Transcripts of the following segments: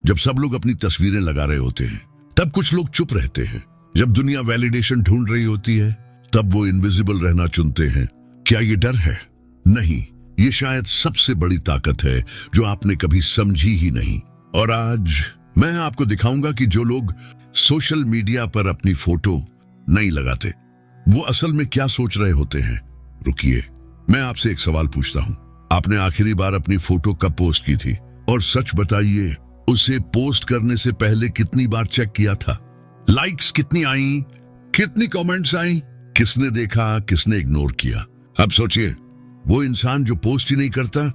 जब सब लोग अपनी तस्वीरें लगा रहे होते हैं तब कुछ लोग चुप रहते हैं। जब दुनिया वैलिडेशन ढूंढ रही होती है तब वो इनविजिबल रहना चुनते हैं। क्या ये डर है? नहीं, ये शायद सबसे बड़ी ताकत है जो आपने कभी समझी ही नहीं। और आज मैं आपको दिखाऊंगा कि जो लोग सोशल मीडिया पर अपनी फोटो नहीं लगाते वो असल में क्या सोच रहे होते हैं। रुकिए, मैं आपसे एक सवाल पूछता हूं। आपने आखिरी बार अपनी फोटो कब पोस्ट की थी? और सच बताइए, उसे पोस्ट करने से पहले कितनी बार चेक किया था? लाइक्स कितनी आई, कितनी कमेंट्स आई, किसने देखा, किसने इग्नोर किया? अब सोचिए, वो इंसान जो पोस्ट ही नहीं करता,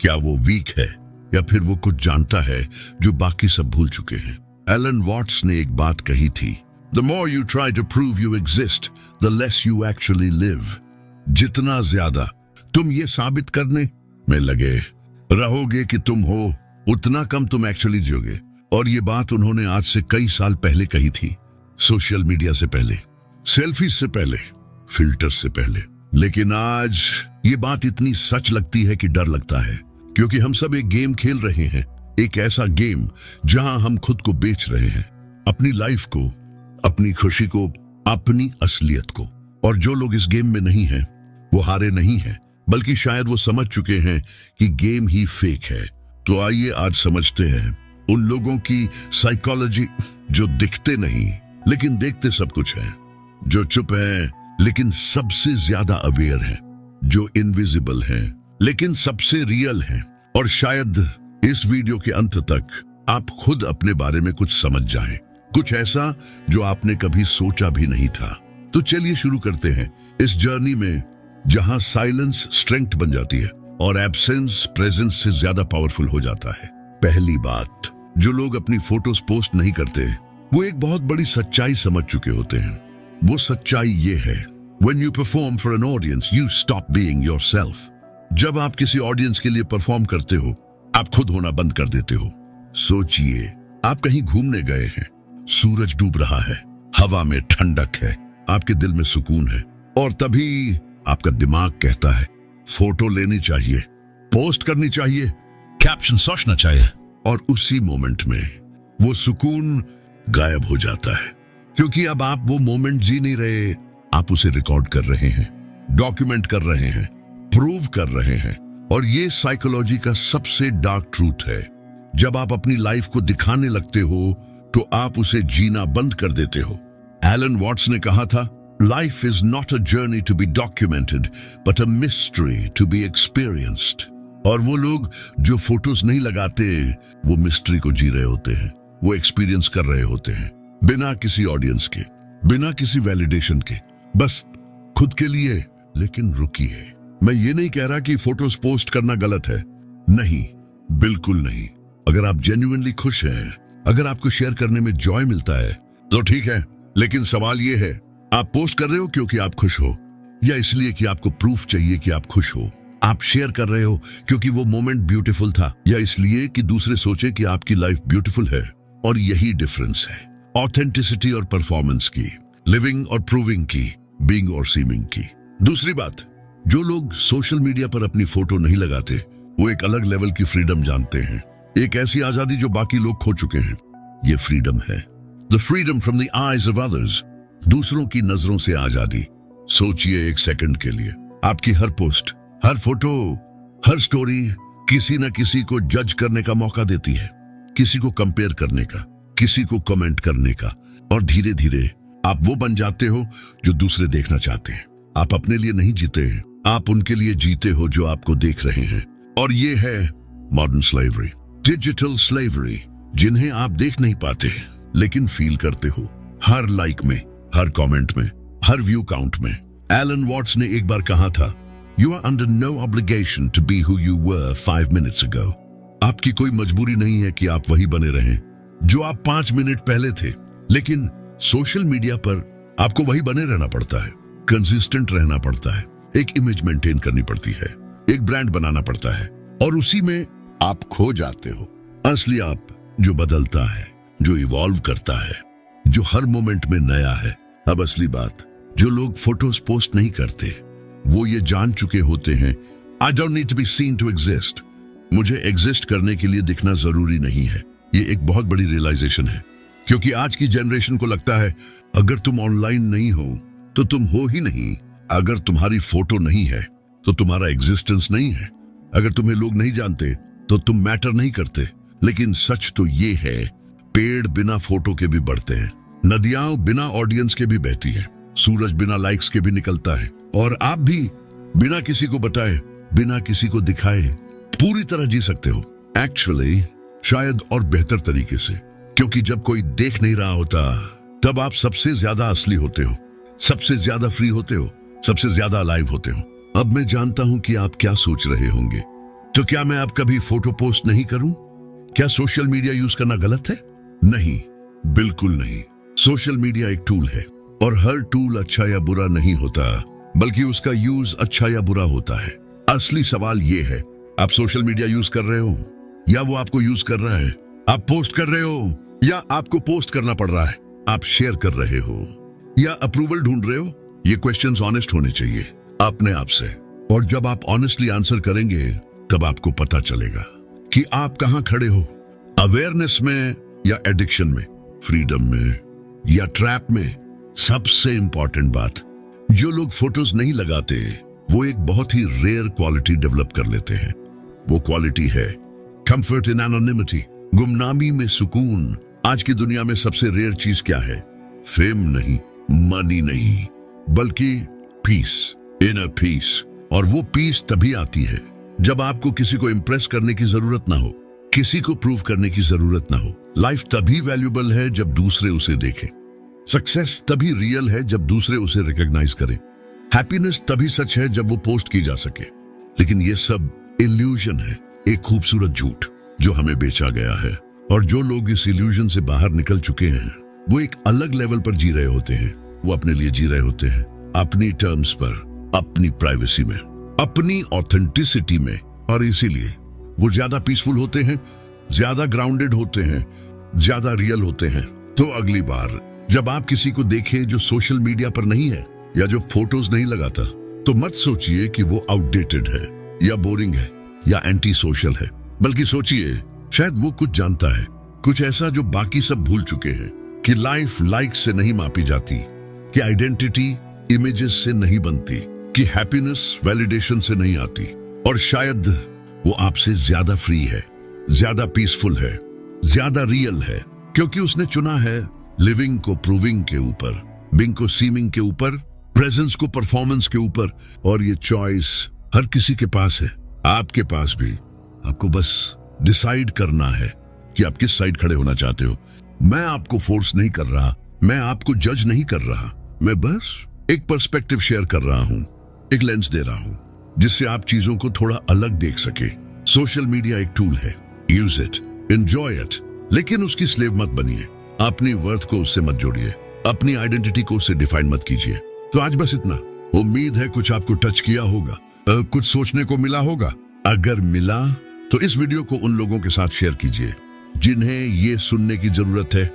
क्या वो वीक है या फिर वो कुछ जानता है जो बाकी सब भूल चुके हैं? एलन वॉट्स ने एक बात कही थी, The more you try to prove you exist, the less you actually live. जितना ज्यादा तुम ये साबित करने में लगे रहोगे कि तुम हो, उतना कम तुम एक्चुअली जियोगे। और ये बात उन्होंने आज से कई साल पहले कही थी, सोशल मीडिया से पहले, सेल्फी से पहले, फिल्टर से पहले। लेकिन आज ये बात इतनी सच लगती है कि डर लगता है, क्योंकि हम सब एक गेम खेल रहे हैं, एक ऐसा गेम जहां हम खुद को बेच रहे हैं, अपनी लाइफ को, अपनी खुशी को, अपनी असलियत को। और जो लोग इस गेम में नहीं हैं वो हारे नहीं हैं, बल्कि शायद वो समझ चुके हैं कि गेम ही फेक है। तो आइए आज समझते हैं उन लोगों की साइकोलॉजी जो दिखते नहीं लेकिन देखते सब कुछ है, जो चुप है लेकिन सबसे ज्यादा अवेयर है, जो इनविजिबल है लेकिन सबसे रियल है। और शायद इस वीडियो के अंत तक आप खुद अपने बारे में कुछ समझ जाएं, कुछ ऐसा जो आपने कभी सोचा भी नहीं था। तो चलिए शुरू करते हैं इस जर्नी में जहां साइलेंस स्ट्रेंथ बन जाती है और एब्सेंस प्रेजेंस से ज्यादा पावरफुल हो जाता है। पहली बात, जो लोग अपनी फोटोज पोस्ट नहीं करते वो एक बहुत बड़ी सच्चाई समझ चुके होते हैं। वो सच्चाई ये है, When you perform for an audience, you stop being yourself. जब आप किसी ऑडियंस के लिए परफॉर्म करते हो आप खुद होना बंद कर देते हो। सोचिए, आप कहीं घूमने गए हैं, सूरज डूब रहा है, हवा में ठंडक है, आपके दिल में सुकून है, और तभी आपका दिमाग कहता है फोटो लेनी चाहिए, पोस्ट करनी चाहिए, कैप्शन सोचना चाहिए। और उसी मोमेंट में वो सुकून गायब हो जाता है, क्योंकि अब आप वो मोमेंट जी नहीं रहे, आप उसे रिकॉर्ड कर रहे हैं, डॉक्यूमेंट कर रहे हैं, प्रूव कर रहे हैं। और ये साइकोलॉजी का सबसे डार्क ट्रूथ है। जब आप अपनी लाइफ को दिखाने लगते हो तो आप उसे जीना बंद कर देते हो। एलन वॉट्स ने कहा था, life is not a journey to be documented but a mystery to be experienced. और वो लोग जो फोटोज नहीं लगाते वो मिस्ट्री को जी रहे होते हैं, वो एक्सपीरियंस कर रहे होते हैं, बिना किसी ऑडियंस के, बिना किसी वैलिडेशन के, बस खुद के लिए। लेकिन रुकिए, मैं ये नहीं कह रहा कि फोटोज पोस्ट करना गलत है, नहीं, बिल्कुल नहीं। अगर आप जेन्युइनली खुश हैं, अगर आपको शेयर करने में जॉय मिलता है तो ठीक है। लेकिन सवाल ये है, आप पोस्ट कर रहे हो क्योंकि आप खुश हो, या इसलिए कि आपको प्रूफ चाहिए कि आप खुश हो? आप शेयर कर रहे हो क्योंकि वो मोमेंट ब्यूटीफुल था, या इसलिए कि दूसरे सोचे कि आपकी लाइफ ब्यूटीफुल है? और यही डिफरेंस है ऑथेंटिसिटी और परफॉर्मेंस की, लिविंग और प्रूविंग की, बीइंग और सीमिंग की। दूसरी बात, जो लोग सोशल मीडिया पर अपनी फोटो नहीं लगाते वो एक अलग लेवल की फ्रीडम जानते हैं, एक ऐसी आजादी जो बाकी लोग खो चुके हैं। ये फ्रीडम है the freedom from the eyes of others, दूसरों की नजरों से आजादी। सोचिए एक सेकंड के लिए, आपकी हर पोस्ट, हर फोटो, हर स्टोरी किसी न किसी को जज करने का मौका देती है, किसी को कंपेयर करने का, किसी को कमेंट करने का। और धीरे धीरे आप वो बन जाते हो जो दूसरे देखना चाहते हैं। आप अपने लिए नहीं जीते हैं, आप उनके लिए जीते हो जो आपको देख रहे हैं। और ये है मॉडर्न स्लेवरी, डिजिटल स्लेवरी, जिन्हें आप देख नहीं पाते लेकिन फील करते हो, हर लाइक में, हर कमेंट में, हर व्यू काउंट में। एलन वॉट्स ने एक बार कहा था, you are under no obligation to be who you were 5 minutes ago. आपकी कोई मजबूरी नहीं है कि आप वही बने रहें जो आप 5 मिनट पहले थे। लेकिन सोशल मीडिया पर आपको वही बने रहना पड़ता है, कंसिस्टेंट रहना पड़ता है, एक इमेज मेंटेन करनी पड़ती है, एक ब्रांड बनाना पड़ता है, और उसी में आप खो जाते हो। असली आप जो बदलता है, जो इवॉल्व करता है, जो हर मोमेंट में नया है। अब असली बात, जो लोग फोटोज पोस्ट नहीं करते वो ये जान चुके होते हैं, I don't need to be seen to exist. मुझे एग्जिस्ट करने के लिए दिखना जरूरी नहीं है। ये एक बहुत बड़ी रियलाइजेशन है, क्योंकि आज की जनरेशन को लगता है अगर तुम ऑनलाइन नहीं हो तो तुम हो ही नहीं, अगर तुम्हारी फोटो नहीं है तो तुम्हारा एग्जिस्टेंस नहीं है, अगर तुम्हें लोग नहीं जानते तो तुम मैटर नहीं करते। लेकिन सच तो ये है, पेड़ बिना फोटो के भी बढ़ते हैं, नदियां बिना ऑडियंस के भी बहती है, सूरज बिना लाइक्स के भी निकलता है, और आप भी बिना किसी को बताए, बिना किसी को दिखाए पूरी तरह जी सकते हो। एक्चुअली शायद और बेहतर तरीके से, क्योंकि जब कोई देख नहीं रहा होता तब आप सबसे ज्यादा असली होते हो, सबसे ज्यादा फ्री होते हो, सबसे ज्यादा अलाइव होते हो। अब मैं जानता हूं कि आप क्या सोच रहे होंगे, तो क्या मैं अब कभी फोटो पोस्ट नहीं करूं? क्या सोशल मीडिया यूज करना गलत है? नहीं, बिल्कुल नहीं। सोशल मीडिया एक टूल है, और हर टूल अच्छा या बुरा नहीं होता, बल्कि उसका यूज अच्छा या बुरा होता है। असली सवाल ये है, आप सोशल मीडिया यूज कर रहे हो या वो आपको यूज कर रहा है? आप पोस्ट कर रहे हो या आपको पोस्ट करना पड़ रहा है? आप शेयर कर रहे हो या अप्रूवल ढूंढ रहे हो? ये क्वेश्चंस ऑनेस्ट होने चाहिए अपने आप से, और जब आप ऑनेस्टली आंसर करेंगे तब आपको पता चलेगा कि आप कहां खड़े हो, अवेयरनेस में या एडिक्शन में, फ्रीडम में या ट्रैप में। सबसे इंपॉर्टेंट बात, जो लोग फोटोज नहीं लगाते वो एक बहुत ही रेयर क्वालिटी डेवलप कर लेते हैं। वो क्वालिटी है कंफर्ट इन एनोनिमिटी, गुमनामी में सुकून। आज की दुनिया में सबसे रेयर चीज क्या है? फेम नहीं, मनी नहीं, बल्कि पीस, इनर पीस। और वो पीस तभी आती है जब आपको किसी को इंप्रेस करने की जरूरत ना हो, किसी को प्रूव करने की जरूरत ना हो। लाइफ तभी वैल्यूबल है जब दूसरे उसे देखें, सक्सेस तभी रियल है जब दूसरे उसे रिकॉग्नाइज करें, हैप्पीनेस तभी सच है जब वो पोस्ट की जा सके। लेकिन ये सब इल्यूजन है, एक खूबसूरत झूठ जो हमें बेचा गया है। और जो लोग इस इल्यूजन से बाहर निकल चुके हैं वो एक अलग लेवल पर जी रहे होते हैं। वो अपने लिए जी रहे होते हैं, अपनी टर्म्स पर, अपनी प्राइवेसी में, अपनी ऑथेंटिसिटी में, और इसीलिए वो ज्यादा पीसफुल होते हैं, ज्यादा ग्राउंडेड होते हैं, ज्यादा रियल होते हैं। तो अगली बार जब आप किसी को देखें जो सोशल मीडिया पर नहीं है या जो फोटोज नहीं लगाता, तो मत सोचिए कि वो आउटडेटेड है या बोरिंग है या एंटी सोशल है, बल्कि सोचिए शायद वो कुछ जानता है, कुछ ऐसा जो बाकी सब भूल चुके हैं, कि लाइफ लाइक्स से नहीं मापी जाती, कि आइडेंटिटी इमेजेस से नहीं बनती, कि हैप्पीनेस वैलिडेशन से नहीं आती। और शायद वो आपसे ज्यादा फ्री है, ज्यादा पीसफुल है, ज्यादा रियल है, क्योंकि उसने चुना है लिविंग को प्रूविंग के ऊपर, बिंग को सीमिंग के ऊपर, प्रेजेंस को परफॉर्मेंस के ऊपर। और ये चॉइस हर किसी के पास है, आपके पास भी। आपको बस डिसाइड करना है कि आप किस साइड खड़े होना चाहते हो। मैं आपको फोर्स नहीं कर रहा, मैं आपको जज नहीं कर रहा, मैं बस एक पर्सपेक्टिव शेयर कर रहा हूं, एक लेंस दे रहा हूं, जिससे आप चीजों को थोड़ा अलग देख सके। सोशल मीडिया एक टूल है, यूज इट, एंजॉय इट, लेकिन उसकी स्लेव मत बनिए। अपनी वर्थ को उससे मत जोड़िए, अपनी आइडेंटिटी को उससे डिफाइन मत कीजिए। तो आज बस इतना। उम्मीद है कुछ आपको टच किया होगा, कुछ सोचने को मिला होगा। अगर मिला तो इस वीडियो को उन लोगों के साथ शेयर कीजिए जिन्हें ये सुनने की जरूरत है।